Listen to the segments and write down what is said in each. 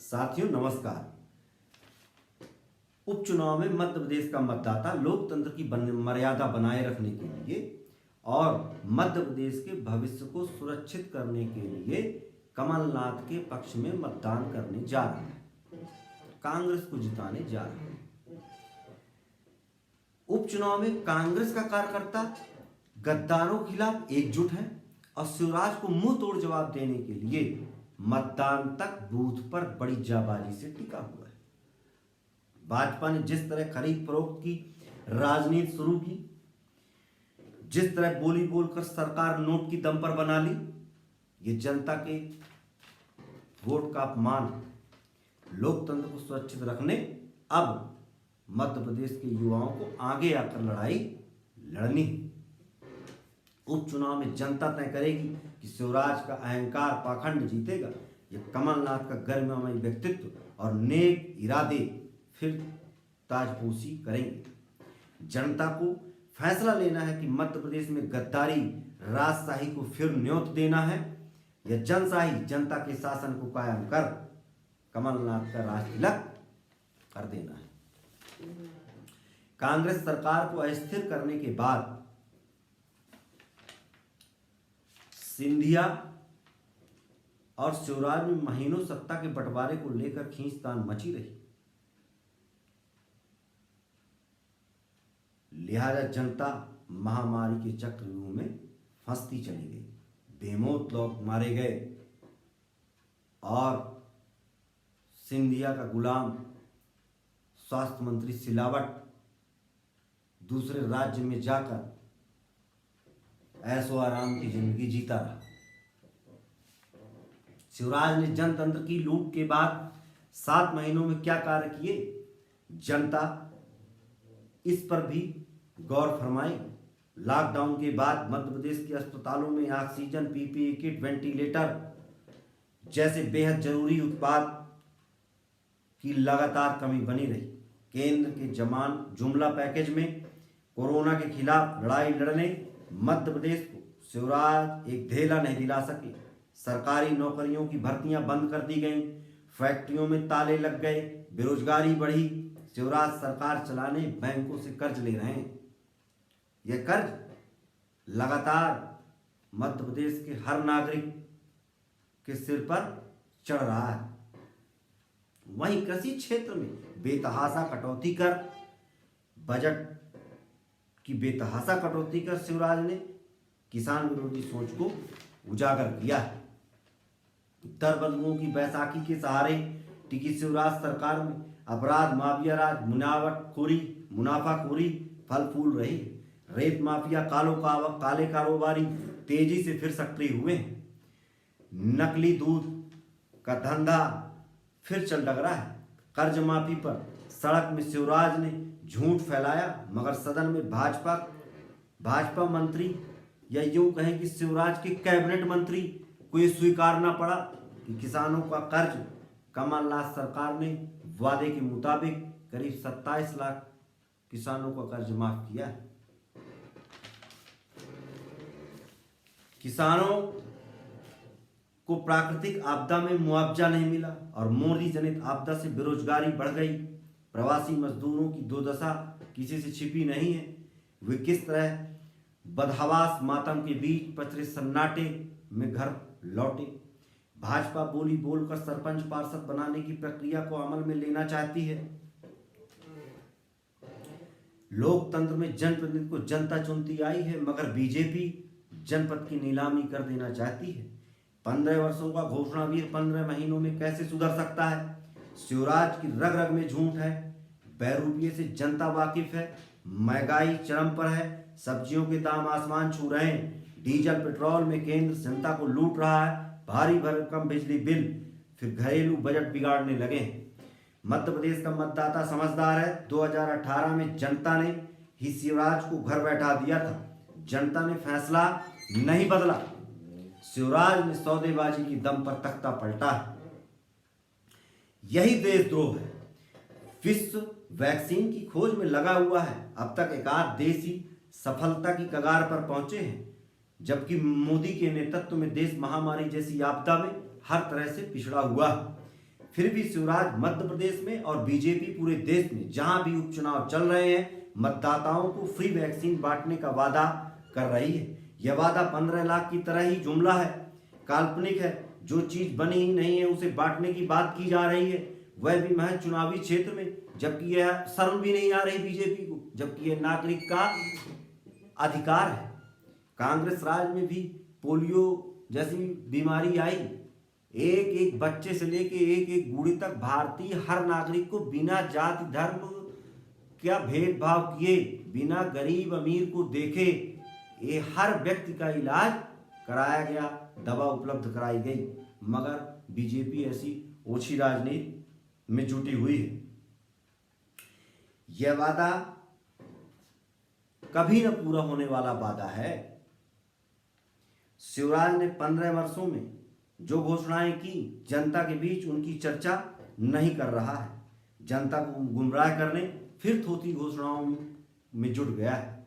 साथियों नमस्कार। उपचुनाव में मध्य प्रदेश का मतदाता लोकतंत्र की मर्यादा बनाए रखने के लिए और मध्य प्रदेश के भविष्य को सुरक्षित करने के लिए कमलनाथ के पक्ष में मतदान करने जा रहा है, कांग्रेस को जिताने जा रहा है। उपचुनाव में कांग्रेस का कार्यकर्ता गद्दारों के खिलाफ एकजुट है और शिवराज को मुंह तोड़ जवाब देने के लिए मतदान तक बूथ पर बड़ी जाबाजी से टिका हुआ है। भाजपा ने जिस तरह खरीद फरोख्त की राजनीति शुरू की, जिस तरह बोली बोलकर सरकार नोट की दम पर बना ली, ये जनता के वोट का अपमान। लोकतंत्र को सुरक्षित रखने अब मध्य प्रदेश के युवाओं को आगे आकर लड़ाई लड़नी। उपचुनाव में जनता तय करेगी कि शिवराज का अहंकार पाखंड जीतेगा या कमलनाथ का गर्ममय व्यक्तित्व और नेक इरादे फिर ताजपोशी करेंगे। जनता को फैसला लेना है कि मध्य प्रदेश में गद्दारी राजशाही को फिर न्योत देना है या जनशाही जनता के शासन को कायम कर कमलनाथ का राज तिलक कर देना है। कांग्रेस सरकार को अस्थिर करने के बाद सिंधिया और शिवराज में महीनों सत्ता के बंटवारे को लेकर खींचतान मची रही। लिहाजा जनता महामारी के चक्रव्यूह में फंसती चली गई। बेमौत लोग मारे गए और सिंधिया का गुलाम स्वास्थ्य मंत्री सिलावट दूसरे राज्य में जाकर ऐशो आराम की जिंदगी जीता रहा। शिवराज ने जनतंत्र की लूट के बाद 7 महीनों में क्या कार्य किए, जनता इस पर भी गौर फरमाए। लॉकडाउन के बाद मध्य प्रदेश के अस्पतालों में ऑक्सीजन, पीपीई किट, वेंटिलेटर जैसे बेहद जरूरी उत्पाद की लगातार कमी बनी रही। केंद्र के जुमला पैकेज में कोरोना के खिलाफ लड़ाई लड़ने मध्य प्रदेश को शिवराज एक धेला नहीं दिला सके। सरकारी नौकरियों की भर्तियां बंद कर दी गईं, फैक्ट्रियों में ताले लग गए, बेरोजगारी बढ़ी। शिवराज सरकार चलाने बैंकों से कर्ज ले रहे हैं। यह कर्ज लगातार मध्य प्रदेश के हर नागरिक के सिर पर चढ़ रहा है। वहीं कृषि क्षेत्र में बेतहाशा कटौती कर बजट की बेतहाशा कटौती कर शिवराज ने किसान विरोधी सोच को उजागर किया है। दरबदलुओं की बैसाखी के सहारे टिकी शिवराज सरकार में अपराध, माफिया राज, मुनाफाखोरी फल फूल रही है। रेत माफिया, काले कारोबारी तेजी से फिर सक्रिय हुए हैं। नकली दूध का धंधा फिर चल रहा है। कर्ज माफी पर सड़क में शिवराज ने झूठ फैलाया, मगर सदन में भाजपा मंत्री या यूं कहें कि शिवराज के कैबिनेट मंत्री को यह स्वीकारना पड़ा कि किसानों का कर्ज कमलनाथ सरकार ने वादे के मुताबिक करीब 27 लाख किसानों का कर्ज माफ किया है। किसानों को प्राकृतिक आपदा में मुआवजा नहीं मिला और मोदी जनित आपदा से बेरोजगारी बढ़ गई। प्रवासी मजदूरों की दुर्दशा किसी से छिपी नहीं है। वे किस तरह बदहवास मातम के बीच पचरे सन्नाटे में घर लौटे। भाजपा बोली बोलकर सरपंच पार्षद बनाने की प्रक्रिया को अमल में लेना चाहती है। लोकतंत्र में जनप्रतिनिधि को जनता चुनती आई है, मगर बीजेपी जनपद की नीलामी कर देना चाहती है। 15 वर्षों का घोषणावीर 15 महीनों में कैसे सुधर सकता है। शिवराज की रग रग में झूठ है, बहरूपिये से जनता वाकिफ है। महंगाई चरम पर है, सब्जियों के दाम आसमान छू रहे हैं। डीजल पेट्रोल में केंद्र जनता को लूट रहा है। भारी भरकम बिजली बिल, फिर घरेलू बजट बिगाड़ने लगे। मध्य प्रदेश का मतदाता समझदार है। 2018 में जनता ने ही शिवराज को घर बैठा दिया था। जनता ने फैसला नहीं बदला। शिवराज ने सौदेबाजी की दम पर तख्ता पलटा है। यही देशद्रोह है। विश्व वैक्सीन की खोज में लगा हुआ है। अब तक एकाध देश ही सफलता की कगार पर पहुंचे हैं, जबकि मोदी के नेतृत्व में देश महामारी जैसी आपदा में हर तरह से पिछड़ा हुआ है। फिर भी शिवराज मध्य प्रदेश में और बीजेपी पूरे देश में जहां भी उपचुनाव चल रहे हैं मतदाताओं को फ्री वैक्सीन बांटने का वादा कर रही है। यह वादा 15 लाख की तरह ही जुमला है, काल्पनिक है। जो चीज बनी ही नहीं है उसे बांटने की बात की जा रही है, वह भी महज चुनावी क्षेत्र में, जबकि यह शर्म भी नहीं आ रही बीजेपी को, जबकि यह नागरिक का अधिकार है। कांग्रेस राज में भी पोलियो जैसी बीमारी आई, एक एक बच्चे से लेके एक एक बूढ़े तक भारतीय हर नागरिक को बिना जाति धर्म क्या भेदभाव किए, बिना गरीब अमीर को देखे ये हर व्यक्ति का इलाज कराया गया, दवा उपलब्ध कराई गई। मगर बीजेपी ऐसी ओछी राजनीति में जुटी हुई है। यह वादा कभी न पूरा होने वाला वादा है। शिवराज ने 15 वर्षों में जो घोषणाएं की जनता के बीच उनकी चर्चा नहीं कर रहा है, जनता को गुमराह करने फिर थोथी घोषणाओं में जुट गया है।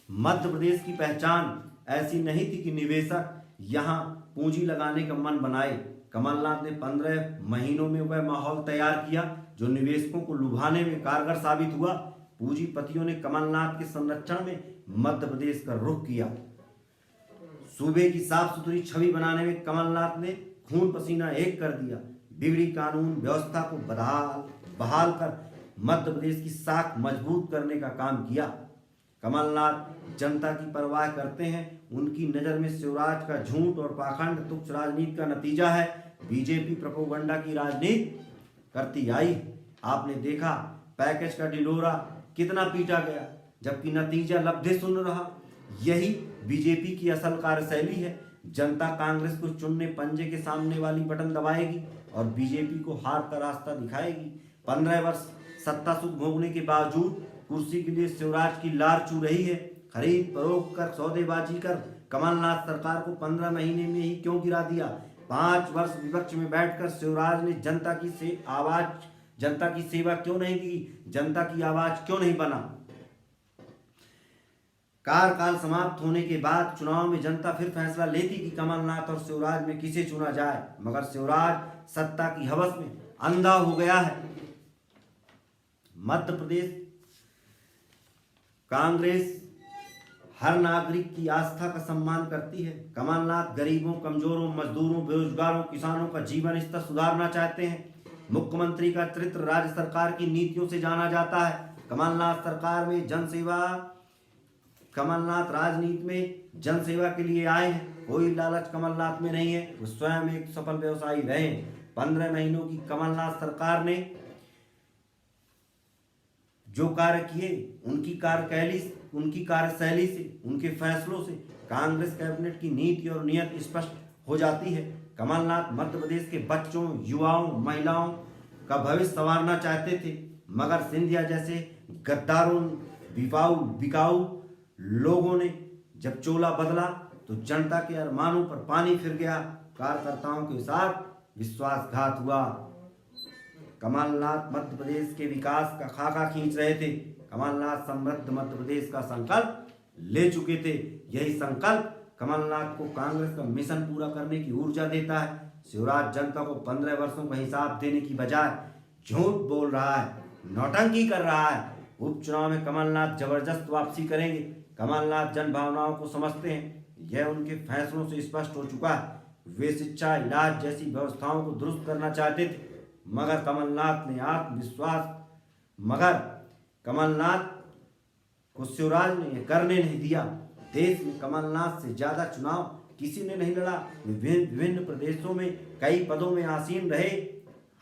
मध्य प्रदेश की पहचान ऐसी नहीं थी कि निवेशक यहां पूंजी लगाने का मन बनाए। कमलनाथ ने 15 महीनों में वह माहौल तैयार किया जो निवेशकों को लुभाने में कारगर साबित हुआ। पूंजीपतियों ने कमलनाथ के संरक्षण में मध्य प्रदेश का रुख किया। सूबे की साफ सुथरी छवि बनाने में कमलनाथ ने खून पसीना एक कर दिया। बिगड़ी कानून व्यवस्था को बहाल कर मध्य प्रदेश की साख मजबूत करने का काम किया। कमलनाथ जनता की परवाह करते हैं। उनकी नजर में शिवराज का झूठ और पाखंड तुच्छ राजनीति का नतीजा है। बीजेपी प्रोपेगेंडा की राजनीति करती आई। आपने देखा पैकेज का ढिंढोरा कितना पीटा गया, जबकि नतीजा लब्धे सुन रहा। यही बीजेपी की असल कार्यशैली है। जनता कांग्रेस को चुनने पंजे के सामने वाली बटन दबाएगी और बीजेपी को हार का रास्ता दिखाएगी। 15 वर्ष सत्ता सुख भोगने के बावजूद कुर्सी के लिए शिवराज की लार चू रही है। खरीद फरोख्त कर सौदेबाजी कर कमलनाथ सरकार को 15 महीने में ही क्यों गिरा दिया? 5 वर्ष विपक्ष में बैठकर शिवराज ने जनता की सेवा क्यों नहीं की? जनता की आवाज क्यों नहीं बना? कार्यकाल समाप्त होने के बाद चुनाव में जनता फिर फैसला लेती कि कमलनाथ और शिवराज में किसे चुना जाए, मगर शिवराज सत्ता की हवस में अंधा हो गया है। मध्य प्रदेश कांग्रेस हर नागरिक की आस्था का सम्मान करती है। कमलनाथ गरीबों, कमजोरों, मजदूरों, बेरोजगारों, किसानों का जीवन स्तर सुधारना चाहते हैं। मुख्यमंत्री का चरित्र राज्य सरकार की नीतियों से जाना जाता है। कमलनाथ राजनीति में जनसेवा के लिए आए हैं। कोई लालच कमलनाथ में नहीं है, वो स्वयं एक सफल व्यवसायी रहे। 15 महीनों की कमलनाथ सरकार ने जो कार्य किए, उनकी कार्यशैली से, उनके फैसलों से कांग्रेस कैबिनेट की नीति और नियत स्पष्ट हो जाती है। कमलनाथ मध्य प्रदेश के बच्चों, युवाओं, महिलाओं का भविष्य संवारना चाहते थे, मगर सिंधिया जैसे गद्दारों, बिकाऊ लोगों ने जब चोला बदला तो जनता के अरमानों पर पानी फिर गया। कार्यकर्ताओं के साथ विश्वासघात हुआ। कमलनाथ मध्य प्रदेश के विकास का खाका खींच रहे थे। कमलनाथ समृद्ध मध्य प्रदेश का संकल्प ले चुके थे। यही संकल्प कमलनाथ को कांग्रेस का मिशन पूरा करने की ऊर्जा देता है। शिवराज जनता को 15 वर्षों का हिसाब देने की बजाय झूठ बोल रहा है, नौटंकी कर रहा है। उपचुनाव में कमलनाथ जबरदस्त वापसी करेंगे। कमलनाथ जन भावनाओं को समझते हैं, यह उनके फैसलों से स्पष्ट हो चुका है। वे शिक्षा, इलाज जैसी व्यवस्थाओं को दुरुस्त करना चाहते थे, मगर कमलनाथ को शिवराज ने यह करने नहीं दिया। देश में कमलनाथ से ज्यादा चुनाव किसी ने नहीं लड़ा। विभिन्न प्रदेशों में कई पदों में आसीन रहे,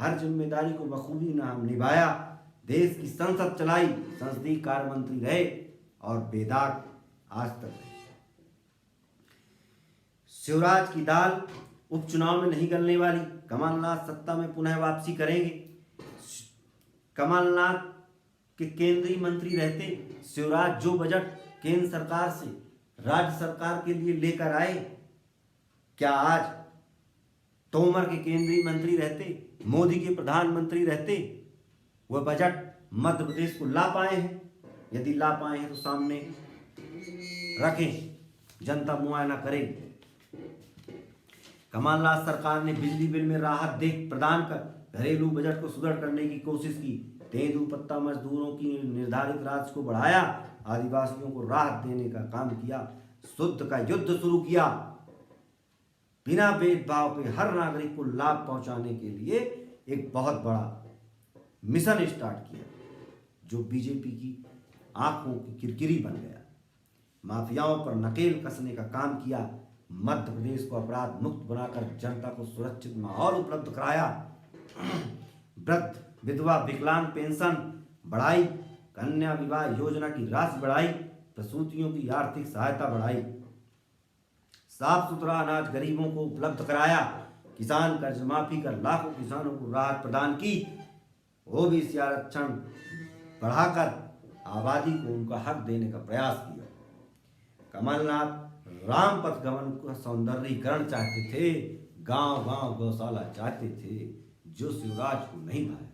हर जिम्मेदारी को बखूबी निभाया। देश की संसद चलाई, संसदीय कार्य मंत्री रहे और बेदाग आज तक रहे। शिवराज की दाल उपचुनाव में नहीं गलने वाली। कमलनाथ सत्ता में पुनः वापसी करेंगे। कमलनाथ के केंद्रीय मंत्री रहते शिवराज जो बजट केंद्र सरकार से राज्य सरकार के लिए लेकर आए, क्या आज तोमर के केंद्रीय मंत्री रहते, मोदी के प्रधानमंत्री रहते, वह बजट मध्य प्रदेश को ला पाए हैं? यदि ला पाए हैं तो सामने रखें, जनता मुआयना करेगी। कमलनाथ सरकार ने बिजली बिल में राहत देख प्रदान कर घरेलू बजट को सुदृढ़ करने की कोशिश की। तेंदुपत्ता मजदूरों की निर्धारित राशि को बढ़ाया, आदिवासियों को राहत देने का काम किया, शुद्ध का युद्ध शुरू किया, बिना भेदभाव के हर नागरिक को लाभ पहुंचाने के लिए एक बहुत बड़ा मिशन स्टार्ट किया, जो बीजेपी की आंखों की किरकिरी बन गया। माफियाओं पर नकेल कसने का काम किया, मध्य प्रदेश को अपराध मुक्त बनाकर जनता को सुरक्षित माहौल उपलब्ध कराया। वृद्ध विधवा विकलांग पेंशन बढ़ाई, कन्या विवाह योजना की राशि बढ़ाई, प्रसूतियों की आर्थिक सहायता बढ़ाई, साफ सुथरा अनाज गरीबों को उपलब्ध कराया, किसान कर्ज माफी कर लाखों किसानों को राहत प्रदान की, ओबीसी आरक्षण बढ़ाकर आबादी को उनका हक देने का प्रयास किया। कमलनाथ रामपथ गमन का सौंदर्यीकरण चाहते थे, गांव गांव गौशाला चाहते थे, जो शिवराज को नहीं भाया।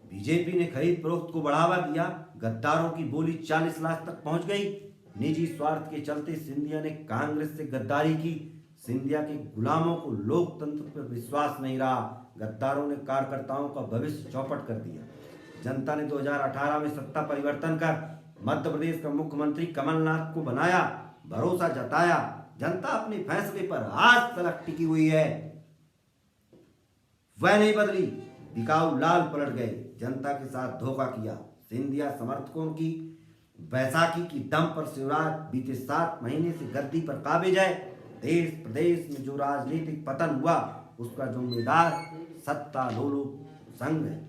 बीजेपी ने खरीद फरोख्त को बढ़ावा दिया, गद्दारों की बोली 40 लाख तक पहुंच गई। निजी स्वार्थ के चलते सिंधिया ने कांग्रेस से गद्दारी की। सिंधिया के गुलामों को लोकतंत्र पर विश्वास नहीं रहा। गद्दारों ने कार्यकर्ताओं का भविष्य चौपट कर दिया। जनता ने 2018 में सत्ता परिवर्तन कर मध्य प्रदेश का मुख्यमंत्री कमलनाथ को बनाया, भरोसा जताया। जनता अपने फैसले पर आज तक टिकी हुई है, वह नहीं बदली। बिकाऊ लाल पलट गए, जनता के साथ धोखा किया। सिंधिया समर्थकों की बैसाखी की दम पर शिवराज बीते 7 महीने से गद्दी पर काबिज है। देश प्रदेश में जो राजनीतिक पतन हुआ, उसका जिम्मेदार सत्ता लोलुप संघ है।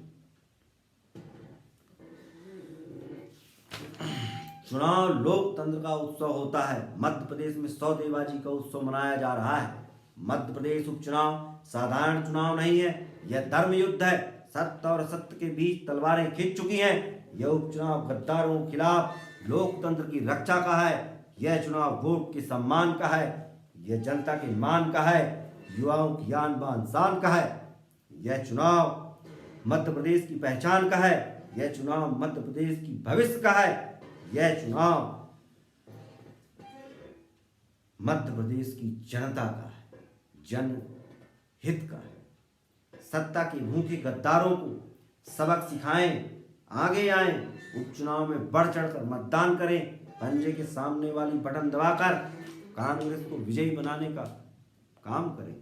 चुनाव लोकतंत्र का उत्सव होता है। मध्य प्रदेश में सौदेबाजी का उत्सव मनाया जा रहा है। मध्य प्रदेश उपचुनाव साधारण चुनाव नहीं है, यह धर्म युद्ध है। सत्य और असत्य के बीच तलवारें खिंच चुकी हैं। यह उपचुनाव गद्दारों के खिलाफ लोकतंत्र की रक्षा का है। यह चुनाव वोट के सम्मान का है। यह जनता के मान का है, युवाओं की आन बान शान का है। यह चुनाव मध्य प्रदेश की पहचान का है। यह चुनाव मध्य प्रदेश की भविष्य का है। यह चुनाव मध्य प्रदेश की जनता का है, जनहित का है। सत्ता के भूखे गद्दारों को सबक सिखाएं, आगे आएं, उपचुनाव में बढ़ चढ़कर मतदान करें, पंजे के सामने वाली बटन दबाकर कांग्रेस को विजयी बनाने का काम करें।